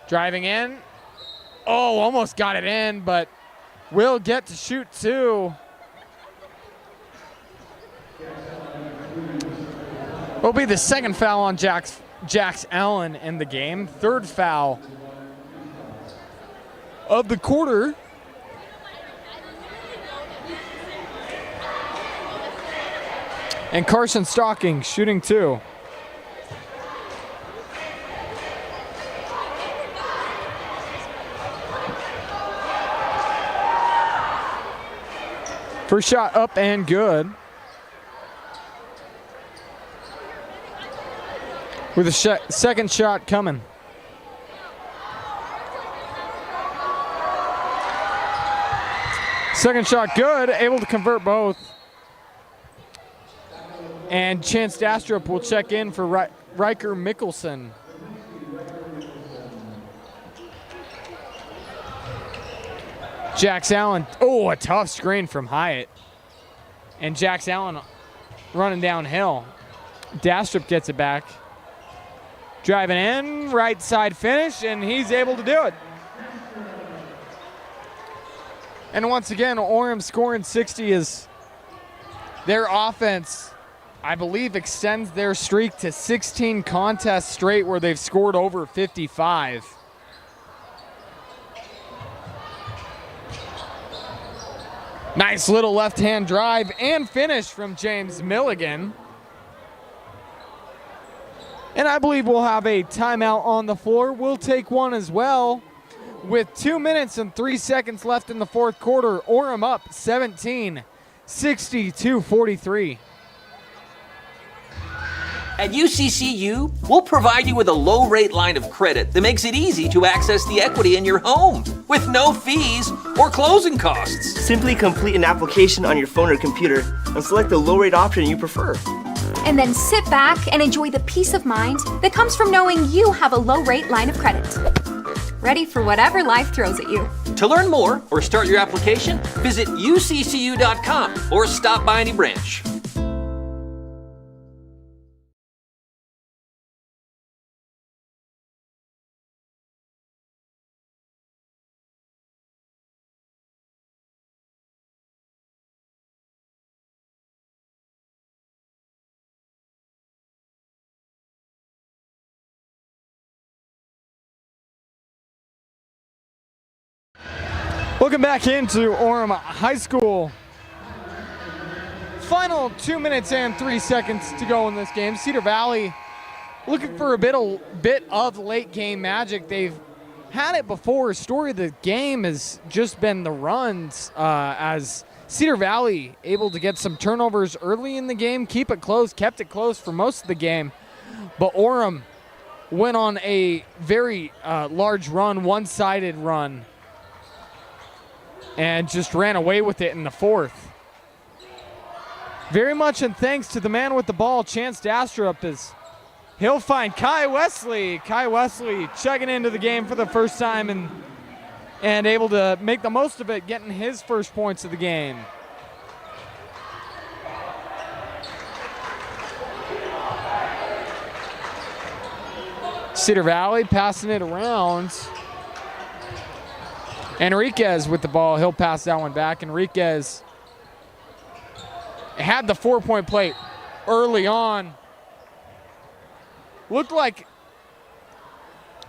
Driving in. Oh, almost got it in, but will get to shoot two. Will be the second foul on Jax Allen in the game. Third foul of the quarter. And Carson Stocking shooting two. First shot up and good. With a second shot coming. Second shot good, able to convert both. And Chance Dastrup will check in for Riker Mickelson. Jax Allen, oh, a tough screen from Hyatt. And Jax Allen running downhill. Dastrup gets it back. Driving in, right side finish, and he's able to do it. And once again, Orem scoring 60 as their offense, I believe, extends their streak to 16 contests straight where they've scored over 55. Nice little left-hand drive and finish from James Milligan. And I believe we'll have a timeout on the floor. We'll take one as well. With 2 minutes and 3 seconds left in the fourth quarter, Orem up 17, 62-43. At UCCU, we'll provide you with a low-rate line of credit that makes it easy to access the equity in your home with no fees or closing costs. Simply complete an application on your phone or computer and select the low-rate option you prefer. And then sit back and enjoy the peace of mind that comes from knowing you have a low-rate line of credit. Ready for whatever life throws at you. To learn more or start your application, visit uccu.com or stop by any branch. Welcome back into Orem High School. Final 2 minutes and 3 seconds to go in this game. Cedar Valley looking for a bit of late game magic. They've had it before. Story of the game has just been the runs, as Cedar Valley able to get some turnovers early in the game, keep it close, kept it close for most of the game. But Orem went on a very large run, one-sided run, and just ran away with it in the fourth. Very much in thanks to the man with the ball, Chance Dastrup, as he'll find Kai Wesley. Kai Wesley checking into the game for the first time and able to make the most of it, getting his first points of the game. Cedar Valley passing it around. Enriquez with the ball. He'll pass that one back. Enriquez had the 4-point play early on. Looked like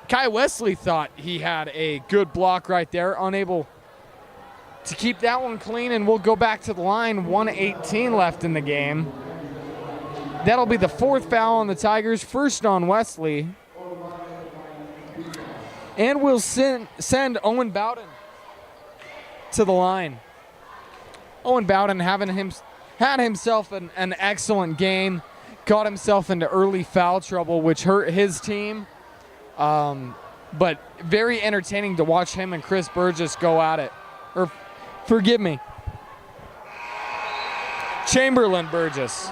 Kai Wesley thought he had a good block right there. Unable to keep that one clean, and we'll go back to the line. 1:18 left in the game. That'll be the fourth foul on the Tigers. First on Wesley. And we'll send Owen Bowden to the line. Owen Bowden had himself an excellent game. Got himself into early foul trouble, which hurt his team. But very entertaining to watch him and Chris Burgess go at it. Or, forgive me, Chamberlain Burgess.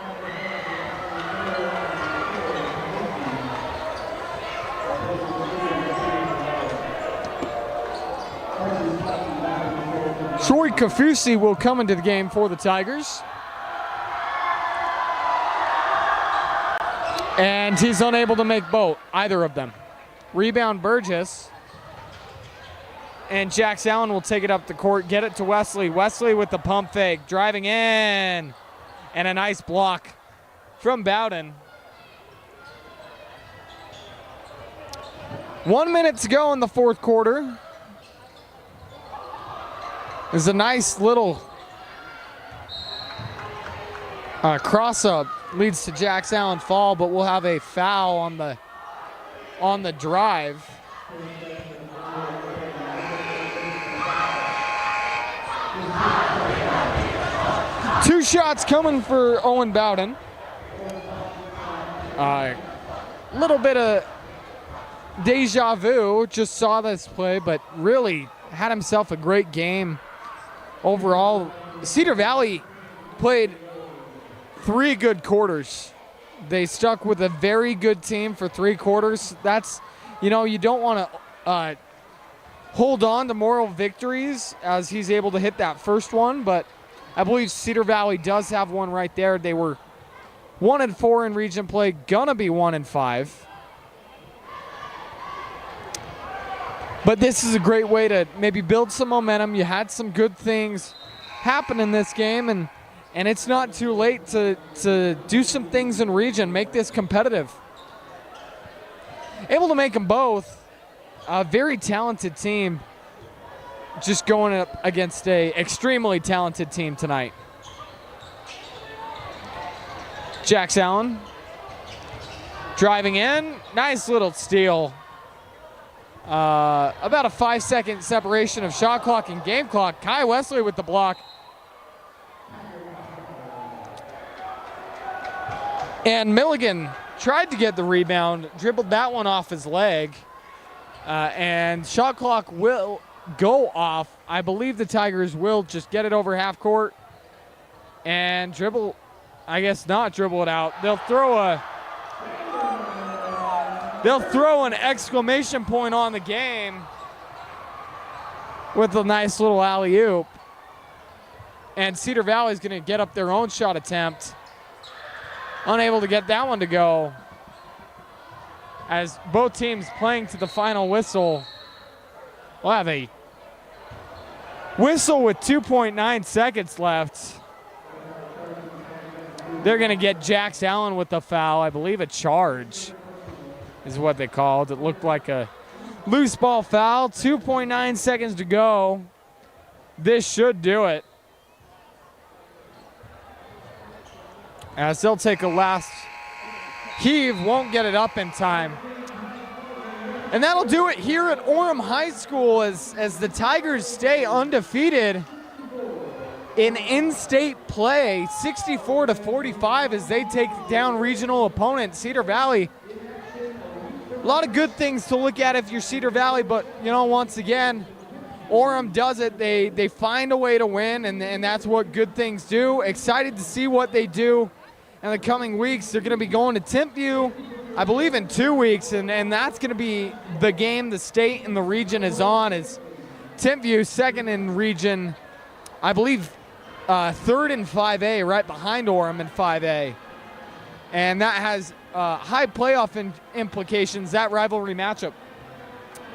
Troy Kafusi will come into the game for the Tigers. And he's unable to make either of them. Rebound Burgess. And Jax Allen will take it up the court, get it to Wesley. Wesley with the pump fake, driving in. And a nice block from Bowden. 1 minute to go in the fourth quarter. There's a nice little cross-up. Leads to Jax Allen fall, but we'll have a foul on the drive. Two shots coming for Owen Bowden. Little bit of deja vu, just saw this play, but really had himself a great game overall. Cedar Valley played 3 good quarters. They stuck with a very good team for 3 quarters. That's, you don't want to hold on to moral victories as he's able to hit that first one, but I believe Cedar Valley does have one right there. They were 1-4 in region play, gonna be 1-5. But this is a great way to maybe build some momentum. You had some good things happen in this game, and it's not too late to do some things in region, make this competitive. Able to make them both. A very talented team just going up against a extremely talented team tonight. Jax Allen driving in. Nice little steal. About a 5-second separation of shot clock and game clock. Kai Wesley with the block. And Milligan tried to get the rebound, dribbled that one off his leg, and shot clock will go off. I believe the Tigers will just get it over half court and dribble, I guess not dribble it out. They'll throw an exclamation point on the game with a nice little alley-oop. And Cedar Valley is going to get up their own shot attempt. Unable to get that one to go as both teams playing to the final whistle. We'll have a whistle with 2.9 seconds left. They're going to get Jax Allen with the foul. I believe a charge is what they called. It looked like a loose ball foul. 2.9 seconds to go. This should do it, as they'll take a last heave, won't get it up in time. And that'll do it here at Orem High School as the Tigers stay undefeated in in-state play, 64-45 as they take down regional opponent Cedar Valley. A lot of good things to look at if you're Cedar Valley, but once again, Orem does it. They find a way to win, and that's what good things do. Excited to see what they do in the coming weeks. They're going to be going to Timpview, I believe, in 2 weeks, and that's going to be the game the state and the region is on. Is Timpview second in region, I believe, third in 5A, right behind Orem in 5A, and that has high playoff implications, that rivalry matchup.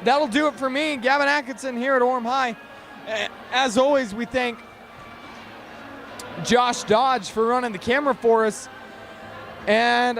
That'll do it for me, Gavin Atkinson here at Orem High. As always, we thank Josh Dodge for running the camera for us. And